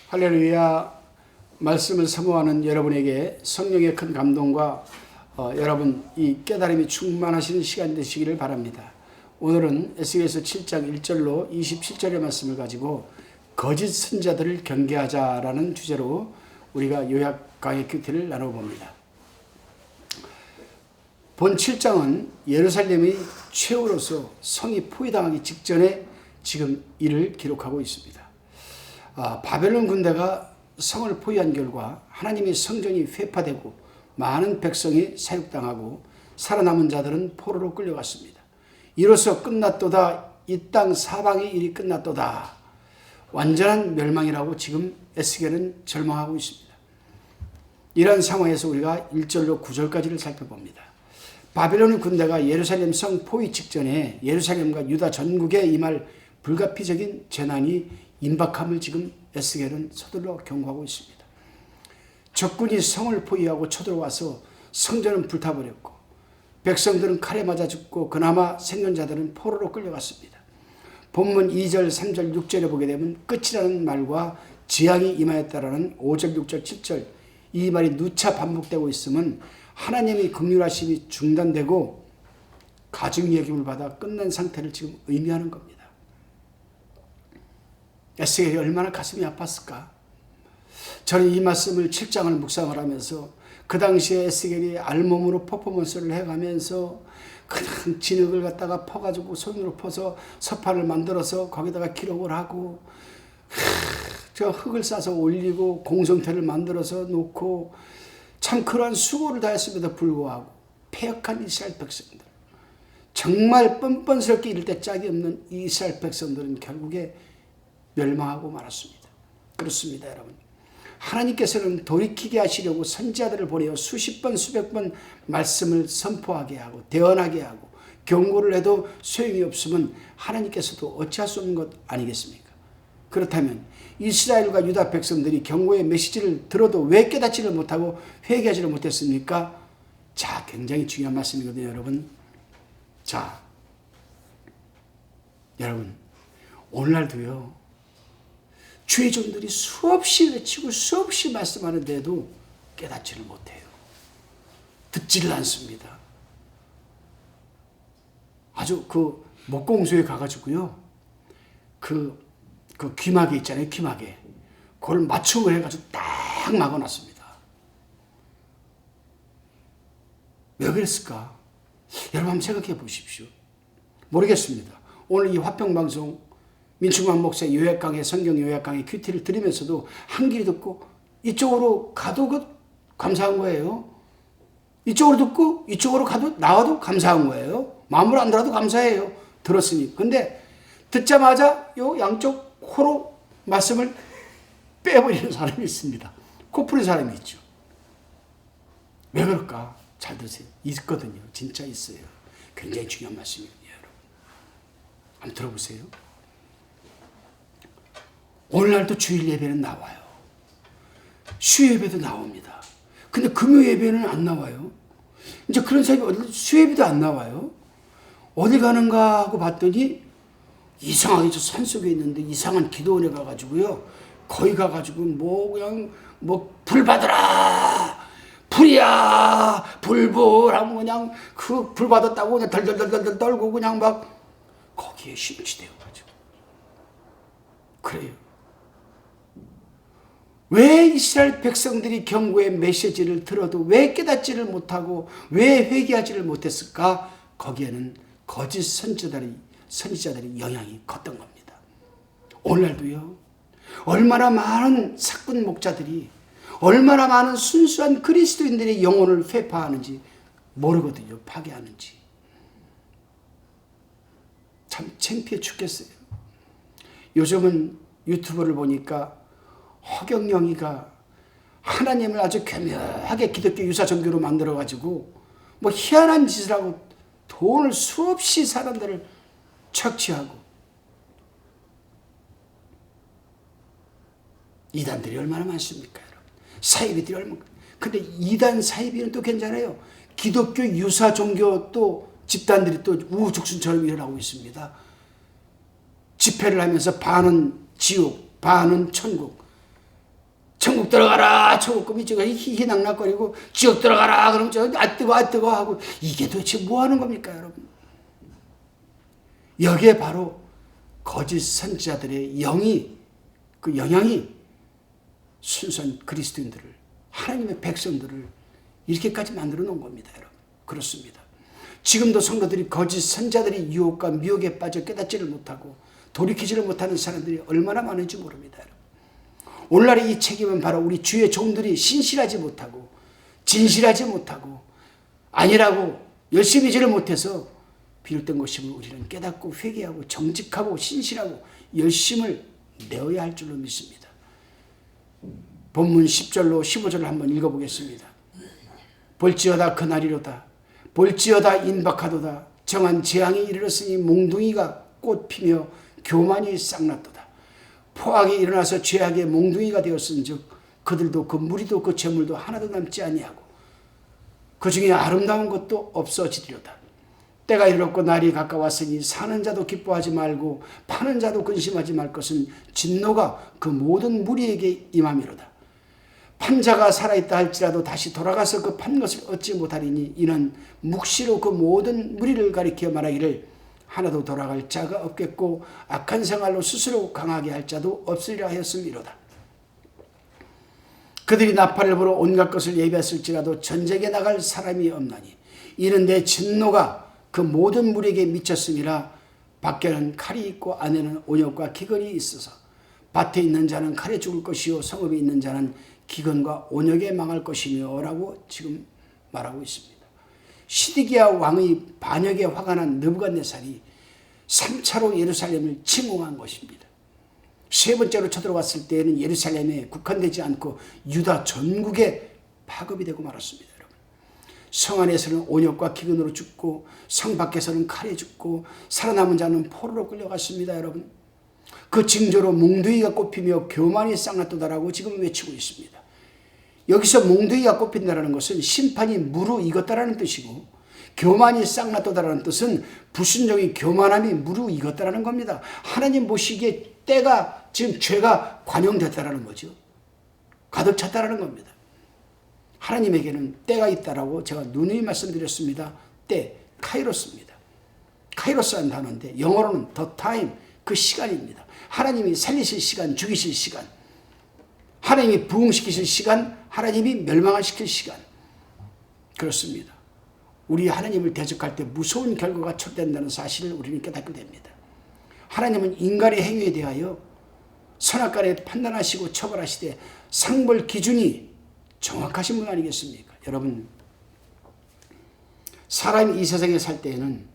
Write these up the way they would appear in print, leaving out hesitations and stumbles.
할렐루야. 말씀을 사모하는 여러분에게 성령의 큰 감동과 여러분 이 깨달음이 충만하시는 시간 되시기를 바랍니다. 오늘은 에스겔서 7장 1절로 27절의 말씀을 가지고 거짓 선자들을 경계하자라는 주제로 우리가 요약 강의 큐티를 나눠봅니다. 본 7장은 예루살렘의 최후로서 성이 포위당하기 직전에 지금 이를 기록하고 있습니다. 바벨론 군대가 성을 포위한 결과 하나님의 성전이 회파되고 많은 백성이 사육당하고 살아남은 자들은 포로로 끌려갔습니다. 이로써 끝났도다. 이 땅 사방의 일이 끝났도다. 완전한 멸망이라고 지금 에스겔은 절망하고 있습니다. 이러한 상황에서 우리가 1절로 9절까지를 살펴봅니다. 바벨론의 군대가 예루살렘 성 포위 직전에 예루살렘과 유다 전국에 임할 불가피적인 재난이 임박함을 지금 에스겔은 서둘러 경고하고 있습니다. 적군이 성을 포위하고 쳐들어와서 성전은 불타버렸고 백성들은 칼에 맞아 죽고 그나마 생존자들은 포로로 끌려갔습니다. 본문 2절, 3절, 6절에 보게 되면 끝이라는 말과 재앙이 임하였다라는 5절, 6절, 7절 이 말이 누차 반복되고 있으면 하나님의 긍휼하심이 중단되고 가증 여김을 받아 끝난 상태를 지금 의미하는 겁니다. 에스겔이 얼마나 가슴이 아팠을까? 저는 이 말씀을 7장을 묵상을 하면서 그 당시에 에스겔이 알몸으로 퍼포먼스를 해가면서 그냥 진흙을 갖다가 퍼가지고 손으로 퍼서 서판을 만들어서 거기다가 기록을 하고 저 흙을 싸서 올리고 공성태를 만들어서 놓고 참 그러한 수고를 다했음에도 불구하고 패역한 이스라엘 백성들, 정말 뻔뻔스럽게 이럴 때 짝이 없는 이스라엘 백성들은 결국에 멸망하고 말았습니다. 그렇습니다, 여러분. 하나님께서는 돌이키게 하시려고 선지자들을 보내어 수십 번 수백 번 말씀을 선포하게 하고 대언하게 하고 경고를 해도 소용이 없으면 하나님께서도 어찌할 수 없는 것 아니겠습니까? 그렇다면 이스라엘과 유다 백성들이 경고의 메시지를 들어도 왜 깨닫지를 못하고 회개하지를 못했습니까? 자, 굉장히 중요한 말씀이거든요, 여러분. 자, 여러분, 오늘날도요, 주의 종들이 수없이 외치고 수없이 말씀하는데도 깨닫지를 못해요. 듣지를 않습니다. 아주 그 목공소에 가가지고요, 그 귀마개 있잖아요, 귀마개. 그걸 맞춤을 해가지고 딱 막아놨습니다. 왜 그랬을까? 여러분 한번 생각해 보십시오. 모르겠습니다. 오늘 이 화평방송 민충만 목사의 요약 강의, 성경 요약 강의 큐티를 들으면서도 한 귀로 듣고 이쪽으로 가도 감사한 거예요. 이쪽으로 듣고 이쪽으로 가도 나와도 감사한 거예요. 마음으로 안 들어도 감사해요. 들었으니. 근데 듣자마자 요 양쪽 코로 말씀을 빼버리는 사람이 있습니다. 코 푸는 사람이 있죠. 왜 그럴까? 잘 드세요. 있거든요. 진짜 있어요. 굉장히 중요한 말씀이거든요, 여러분. 한번 들어보세요. 오늘날도 주일 예배는 나와요. 수 예배도 나옵니다. 근데 금요 예배는 안 나와요. 이제 그런 사람이 수 예배도 안 나와요. 어디 가는가 하고 봤더니 이상하게 저 산속에 있는데 이상한 기도원에 가가지고요. 거기 가가지고 그냥 불 받으라! 불이야! 불불! 하고 그냥 그 불 받았다고 그냥 덜덜덜덜 떨고 그냥 막 거기에 심취되어가지고. 그래요. 왜 이스라엘 백성들이 경고의 메시지를 들어도 왜 깨닫지를 못하고 왜 회개하지를 못했을까? 거기에는 거짓 선지자들의 영향이 컸던 겁니다. 오늘날도요. 얼마나 많은 사꾼 목자들이 얼마나 많은 순수한 그리스도인들의 영혼을 회파하는지 모르거든요. 파괴하는지. 참 창피해 죽겠어요. 요즘은 유튜브를 보니까 허경영이가 하나님을 아주 교묘하게 기독교 유사 종교로 만들어가지고 희한한 짓을 하고 돈을 수없이 사람들을 착취하고 이단들이 얼마나 많습니까, 여러분? 사이비들이 얼마나. 근데 이단 사이비는 또 괜찮아요. 기독교 유사 종교 또 집단들이 또 우후죽순처럼 일어나고 있습니다. 집회를 하면서 반은 지옥, 반은 천국. 천국 들어가라 천국 꿈이 지금 희희낙낙거리고 지옥 들어가라 그러면 저 아 뜨거 하고 이게 도대체 뭐 하는 겁니까 여러분? 여기에 바로 거짓 선지자들의 그 영향이 순수한 그리스도인들을 하나님의 백성들을 이렇게까지 만들어 놓은 겁니다 여러분. 그렇습니다. 지금도 성도들이 거짓 선지자들의 유혹과 미혹에 빠져 깨닫지를 못하고 돌이키지를 못하는 사람들이 얼마나 많은지 모릅니다 여러분. 오늘날의 이 책임은 바로 우리 주의 종들이 신실하지 못하고 진실하지 못하고 아니라고 열심히 지를 못해서 비롯된 것임을 우리는 깨닫고 회개하고 정직하고 신실하고 열심을 내어야 할 줄로 믿습니다. 본문 10절로 15절을 한번 읽어보겠습니다. 볼지어다 그날이로다. 볼지어다 인박하도다. 정한 재앙이 이르렀으니 몽둥이가 꽃피며 교만이 싹났도다. 포악이 일어나서 죄악의 몽둥이가 되었은즉 그들도 그 무리도 그 재물도 하나도 남지 아니하고 그 중에 아름다운 것도 없어지리로다. 때가 이르렀고 날이 가까웠으니 사는 자도 기뻐하지 말고 파는 자도 근심하지 말 것은 진노가 그 모든 무리에게 임함이로다. 판자가 살아있다 할지라도 다시 돌아가서 그 판 것을 얻지 못하리니 이는 묵시로 그 모든 무리를 가리켜 말하기를 하나도 돌아갈 자가 없겠고 악한 생활로 스스로 강하게 할 자도 없으리라 하였음이로다. 그들이 나팔을 불어 온갖 것을 예비했을지라도 전쟁에 나갈 사람이 없나니 이는 내 진노가 그 모든 무리에게 미쳤음이라. 밖에는 칼이 있고 안에는 온역과 기근이 있어서 밭에 있는 자는 칼에 죽을 것이요 성읍에 있는 자는 기근과 온역에 망할 것이며 라고 지금 말하고 있습니다. 시드기야 왕의 반역에 화가 난 느부갓네살이 3차로 예루살렘을 침공한 것입니다. 세 번째로 쳐들어왔을 때에는 예루살렘에 국한되지 않고 유다 전국에 파급이 되고 말았습니다. 여러분. 성 안에서는 온역과 기근으로 죽고 성 밖에서는 칼에 죽고 살아남은 자는 포로로 끌려갔습니다. 여러분. 그 징조로 몽둥이가 꼽히며 교만이 쌍났도다라고 지금 외치고 있습니다. 여기서 몽둥이가 꼽힌다는 것은 심판이 무르익었다라는 뜻이고 교만이 쌍났도다라는 뜻은 불순종의 교만함이 무르익었다라는 겁니다. 하나님 보시기에 때가 지금 죄가 관용됐다라는 거죠. 가득 찼다라는 겁니다. 하나님에게는 때가 있다라고 제가 누누이 말씀드렸습니다. 때, 카이로스입니다. 카이로스라는 단어인데 영어로는 the time, 그 시간입니다. 하나님이 살리실 시간, 죽이실 시간, 하나님이 부흥시키실 시간, 하나님이 멸망시킬 시간. 그렇습니다. 우리 하나님을 대적할 때 무서운 결과가 촉된다는 사실을 우리는 깨닫게 됩니다. 하나님은 인간의 행위에 대하여 선악간에 판단하시고 처벌하시되 상벌 기준이 정확하신 분 아니겠습니까? 여러분, 사람이 이 세상에 살 때에는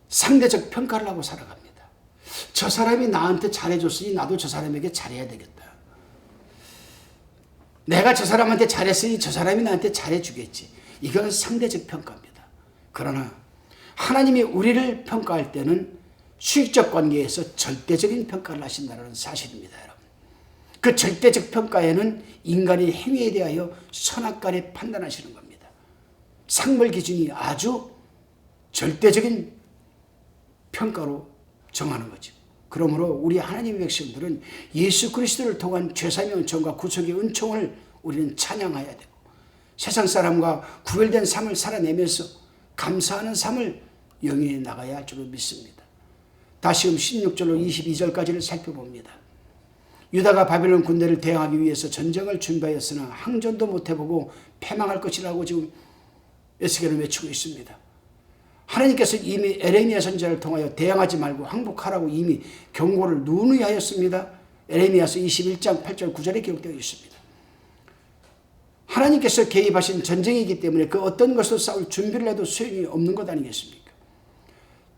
상대적 평가를 하고 살아갑니다. 저 사람이 나한테 잘해줬으니 나도 저 사람에게 잘해야 되겠다. 내가 저 사람한테 잘했으니 저 사람이 나한테 잘해주겠지. 이건 상대적 평가입니다. 그러나 하나님이 우리를 평가할 때는 수익적 관계에서 절대적인 평가를 하신다는 사실입니다. 여러분. 그 절대적 평가에는 인간의 행위에 대하여 선악간에 판단하시는 겁니다. 상벌 기준이 아주 절대적인 평가로 정하는 거죠. 그러므로 우리 하나님의 백성들은 예수 그리스도를 통한 죄사함의 은총과 구속의 은총을 우리는 찬양해야 되고 세상 사람과 구별된 삶을 살아내면서 감사하는 삶을 영위해 나가야 할 줄로 믿습니다. 다시금 16절로 22절까지를 살펴봅니다. 유다가 바벨론 군대를 대항하기 위해서 전쟁을 준비하였으나 항전도 못해보고 패망할 것이라고 지금 에스겔은 외치고 있습니다. 하나님께서 이미 에레미야 선지자를 통하여 대항하지 말고 항복하라고 이미 경고를 누누이 하였습니다. 에레미야서 21장 8절 9절에 기록되어 있습니다. 하나님께서 개입하신 전쟁이기 때문에 그 어떤 것으로 싸울 준비를 해도 소용이 없는 것 아니겠습니까?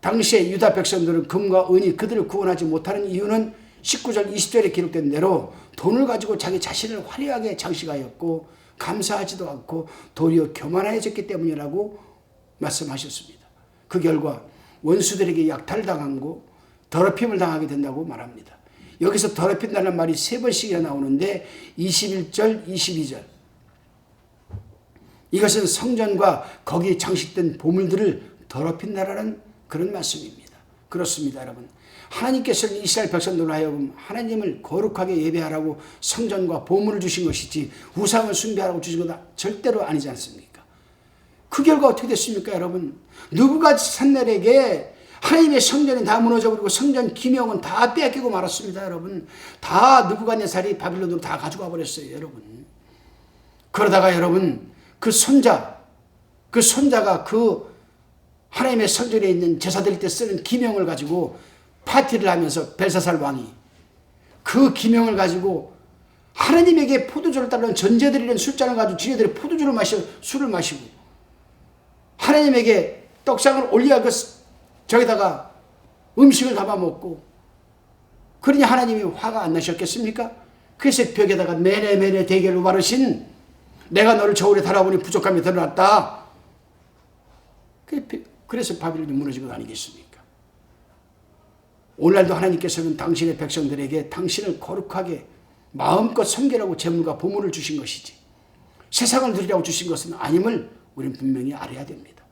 당시에 유다 백성들은 금과 은이 그들을 구원하지 못하는 이유는 19절 20절에 기록된 대로 돈을 가지고 자기 자신을 화려하게 장식하였고 감사하지도 않고 도리어 교만해졌기 때문이라고 말씀하셨습니다. 그 결과 원수들에게 약탈당하고 더럽힘을 당하게 된다고 말합니다. 여기서 더럽힌다는 말이 3번씩이나 나오는데 21절, 22절. 이것은 성전과 거기에 장식된 보물들을 더럽힌다라는 그런 말씀입니다. 그렇습니다, 여러분. 하나님께서는 이스라엘 백성들로 하여금 하나님을 거룩하게 예배하라고 성전과 보물을 주신 것이지 우상을 숭배하라고 주신 것 절대로 아니지 않습니까? 그 결과 어떻게 됐습니까, 여러분? 느부갓네살에게 하나님의 성전이 다 무너져버리고 성전 기명은 다 빼앗기고 말았습니다, 여러분. 다 느부갓네살이 바빌론으로 다 가져가 버렸어요, 여러분. 그러다가 여러분 그 손자가 그 하나님의 성전에 있는 제사 드릴 때 쓰는 기명을 가지고 파티를 하면서 벨사살 왕이 그 기명을 가지고 하나님에게 포도주를 따르는 전제드리는 술잔을 가지고 지네들이 포도주를 술을 마시고 하나님에게 떡상을 올려야 저기다가 음식을 담아 먹고 그러니 하나님이 화가 안 나셨겠습니까? 그래서 벽에다가 메네 대결로 바르신 내가 너를 저울에 달아보니 부족함이 드러났다. 그래서 바빌론이 무너진 것 아니겠습니까? 오늘날도 하나님께서는 당신의 백성들에게 당신을 거룩하게 마음껏 섬기라고 재물과 보물을 주신 것이지 세상을 누리라고 주신 것은 아님을 우리는 분명히 알아야 됩니다.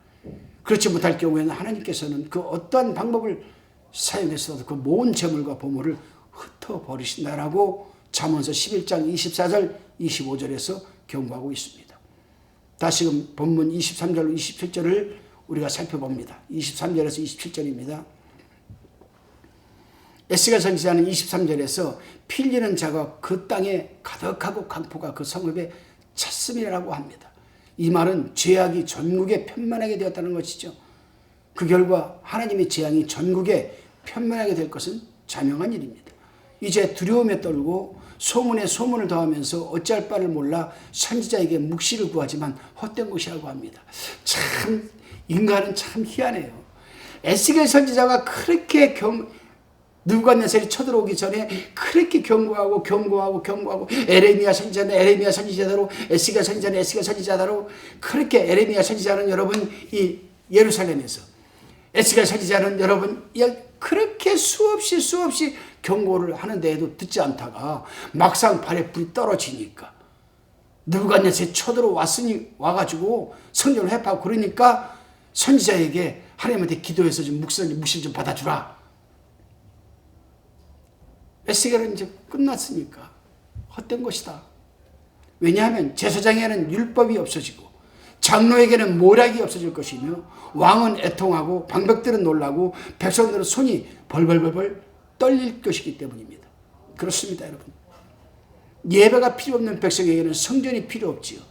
그렇지 못할 경우에는 하나님께서는 그 어떠한 방법을 사용해서도 그 모은 재물과 보물을 흩어버리신다라고 잠언서 11장 24절 25절에서 경고하고 있습니다. 다시금 본문 23절로 27절을 우리가 살펴봅니다. 23절에서 27절입니다. 에스겔 선지자는 23절에서 피 흘리는 자가 그 땅에 가득하고 강포가 그 성읍에 찼음이라고 합니다. 이 말은 죄악이 전국에 편만하게 되었다는 것이죠. 그 결과 하나님의 재앙이 전국에 편만하게 될 것은 자명한 일입니다. 이제 두려움에 떨고 소문에 소문을 더하면서 어찌할 바를 몰라 선지자에게 묵시를 구하지만 헛된 것이라고 합니다. 참 인간은 참 희한해요. 에스겔 선지자가 그렇게 느부갓네살이 쳐들어오기 전에 그렇게 경고하고 에레미야 선지자는 에레미야 선지자대로 에스겔 선지자는 에스겔 선지자대로 그렇게 에레미야 선지자는 여러분 이 예루살렘에서 에스겔 선지자는 여러분 그렇게 수없이 경고를 하는데도 듣지 않다가 막상 발에 불이 떨어지니까 느부갓네살이 와가지고 성전을 회파하고 그러니까 선지자에게 하나님한테 기도해서 좀 묵시를 좀 받아주라. 에스겔은 이제 끝났으니까 헛된 것이다. 왜냐하면 제사장에는 율법이 없어지고 장로에게는 모략이 없어질 것이며 왕은 애통하고 방백들은 놀라고 백성들은 손이 벌벌 떨릴 것이기 때문입니다. 그렇습니다, 여러분. 예배가 필요 없는 백성에게는 성전이 필요 없지요.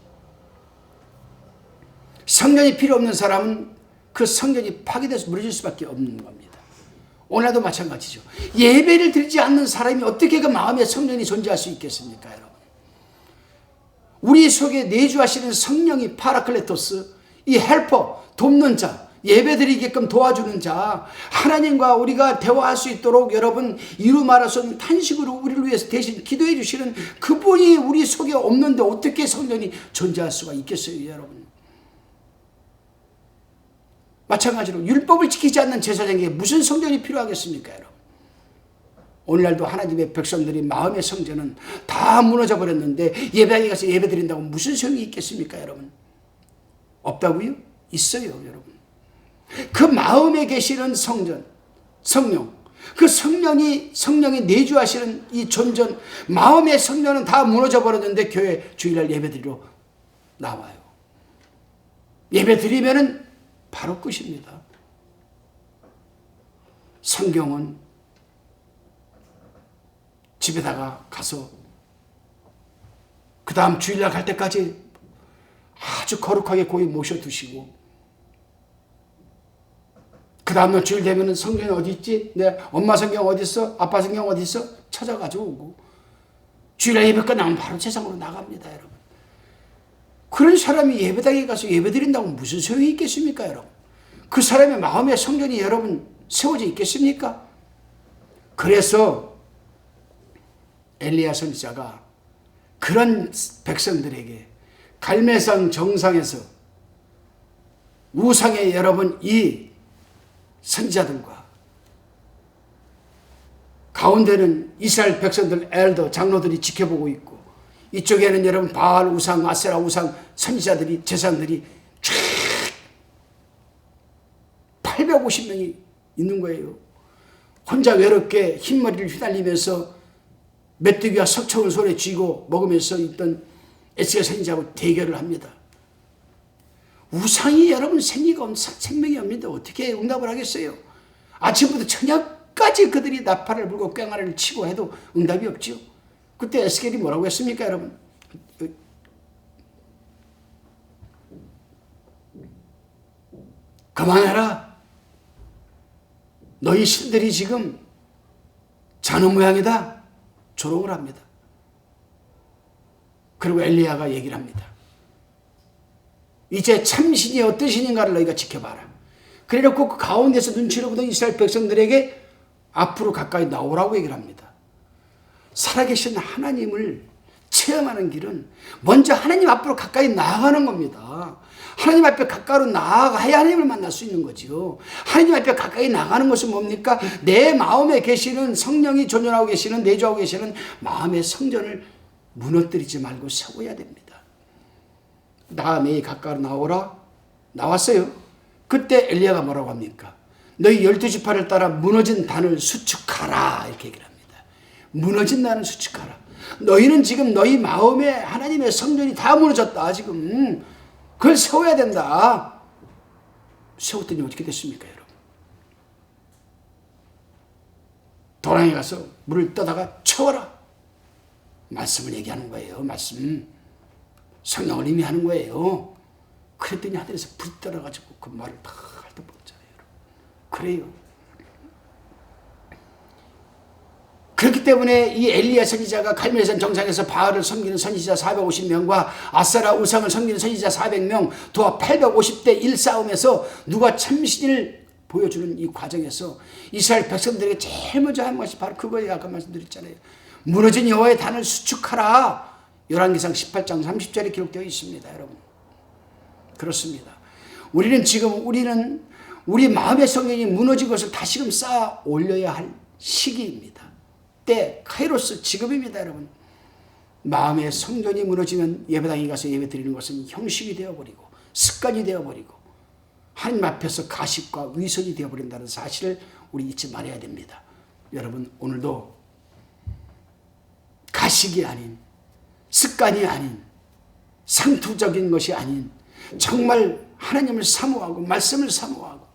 성전이 필요 없는 사람은 그 성전이 파괴돼서 무너질 수밖에 없는 겁니다. 오늘도 마찬가지죠. 예배를 드리지 않는 사람이 어떻게 그 마음의 성전이 존재할 수 있겠습니까, 여러분? 우리 속에 내주하시는 성령이 파라클레토스, 이 헬퍼, 돕는 자, 예배 드리게끔 도와주는 자, 하나님과 우리가 대화할 수 있도록 여러분 이루 말할 수 없는 탄식으로 우리를 위해서 대신 기도해 주시는 그분이 우리 속에 없는데 어떻게 성전이 존재할 수가 있겠어요, 여러분? 마찬가지로 율법을 지키지 않는 제사장에게 무슨 성전이 필요하겠습니까, 여러분? 오늘날도 하나님의 백성들이 마음의 성전은 다 무너져 버렸는데 예배당에 가서 예배 드린다고 무슨 소용이 있겠습니까, 여러분? 없다고요? 있어요, 여러분. 그 마음에 계시는 성전, 성령, 그 성령이 내주하시는 이 존전, 마음의 성전은 다 무너져 버렸는데 교회 주일날 예배 드리러 나와요. 예배 드리면은 바로 끝입니다. 성경은 집에다가 가서 그 다음 주일날 갈 때까지 아주 거룩하게 고이 모셔두시고 그 다음날 주일 되면 성경이 어디 있지? 내 엄마 성경 어디 있어? 아빠 성경 어디 있어? 찾아가지고 오고 주일날 예배 끝나면 바로 세상으로 나갑니다, 여러분. 그런 사람이 예배당에 가서 예배드린다고 무슨 소용이 있겠습니까, 여러분? 그 사람의 마음의 성전이 여러분 세워져 있겠습니까? 그래서 엘리야 선지자가 그런 백성들에게 갈멜산 정상에서 우상의 여러분 이 선지자들과 가운데는 이스라엘 백성들 엘더 장로들이 지켜보고 있고 이쪽에는 여러분 바알 우상 아세라 우상 선지자들이 제사장들이 쫙 850명이 있는 거예요. 혼자 외롭게 흰머리를 휘날리면서 메뚜기와 석청을 손에 쥐고 먹으면서 있던 에스겔 선지자하고 대결을 합니다. 우상이 여러분 생명이 없는데 어떻게 응답을 하겠어요? 아침부터 저녁까지 그들이 나팔을 불고 꽹과리를 치고 해도 응답이 없죠. 그때 에스겔이 뭐라고 했습니까, 여러분? 그만해라. 너희 신들이 지금 자는 모양이다. 조롱을 합니다. 그리고 엘리야가 얘기를 합니다. 이제 참신이 어떤 신인가를 너희가 지켜봐라. 그래놓고 그 가운데서 눈치를 보던 이스라엘 백성들에게 앞으로 가까이 나오라고 얘기를 합니다. 살아계신 하나님을 체험하는 길은 먼저 하나님 앞으로 가까이 나아가는 겁니다. 하나님 앞에 가까이 나아가야 하나님을 만날 수 있는 거죠. 하나님 앞에 가까이 나가는 것은 뭡니까? 내 마음에 계시는 성령이 존존하고 계시는, 내주하고 계시는 마음의 성전을 무너뜨리지 말고 세워야 됩니다. 내 가까이 나오라. 나왔어요. 그때 엘리야가 뭐라고 합니까? 너희 12지파를 따라 무너진 단을 수축하라. 이렇게 얘기를 합니다. 무너진 단을 수축하라. 너희는 지금 너희 마음에 하나님의 성전이 다 무너졌다. 지금 그걸 세워야 된다. 세웠더니 어떻게 됐습니까, 여러분? 도랑에 가서 물을 떠다가 채워라. 말씀을 얘기하는 거예요. 말씀. 성령을 의미하는 거예요. 그랬더니 하늘에서 불이 떨어가지고 그 말을 다 핥아먹었잖아요. 그래요. 그렇기 때문에 이 엘리야 선지자가 갈멜산 정상에서 바알을 섬기는 선지자 450명과 아세라 우상을 섬기는 선지자 400명 도합 850대 1 싸움에서 누가 참신을 보여주는 이 과정에서 이스라엘 백성들에게 제일 먼저 한 것이 바로 그거예요. 아까 말씀드렸잖아요. 무너진 여호와의 단을 수축하라. 열왕기상 18장 30절에 기록되어 있습니다. 여러분. 그렇습니다. 우리는 우리 마음의 성전이 무너진 것을 다시금 쌓아 올려야 할 시기입니다. 때, 카이로스, 지금입니다. 여러분. 마음의 성전이 무너지면 예배당에 가서 예배 드리는 것은 형식이 되어버리고 습관이 되어버리고 하나님 앞에서 가식과 위선이 되어버린다는 사실을 우리 잊지 말아야 됩니다. 여러분, 오늘도 가식이 아닌, 습관이 아닌, 상투적인 것이 아닌 정말 하나님을 사모하고 말씀을 사모하고,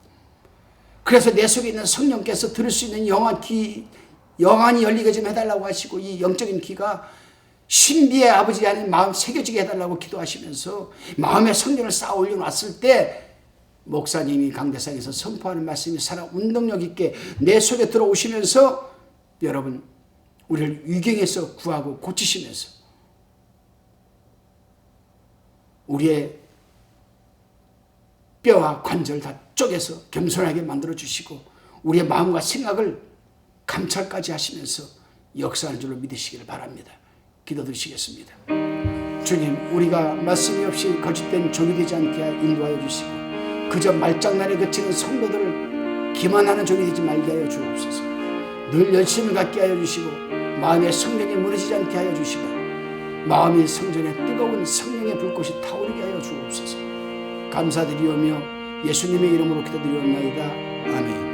그래서 내 속에 있는 성령께서 들을 수 있는 영안이 열리게 좀 해달라고 하시고, 이 영적인 귀가 신비의 아버지 아닌 마음 새겨지게 해달라고 기도하시면서 마음의 성전을 쌓아 올려놨을 때 목사님이 강대상에서 선포하는 말씀이 살아 운동력 있게 내 속에 들어오시면서 여러분 우리를 위경에서 구하고 고치시면서 우리의 뼈와 관절 다 쪼개서 겸손하게 만들어주시고 우리의 마음과 생각을 감찰까지 하시면서 역사하는 줄로 믿으시기를 바랍니다. 기도드리시겠습니다. 주님, 우리가 말씀이 없이 거짓된 종이 되지 않게 인도하여 주시고 그저 말장난에 그치는 성도들을 기만하는 종이 되지 말게 하여 주옵소서. 늘 열심을 갖게 하여 주시고 마음의 성전이 무너지지 않게 하여 주시고 마음의 성전에 뜨거운 성령의 불꽃이 타오르게 하여 주옵소서. 감사드리오며 예수님의 이름으로 기도드리옵나이다. 아멘.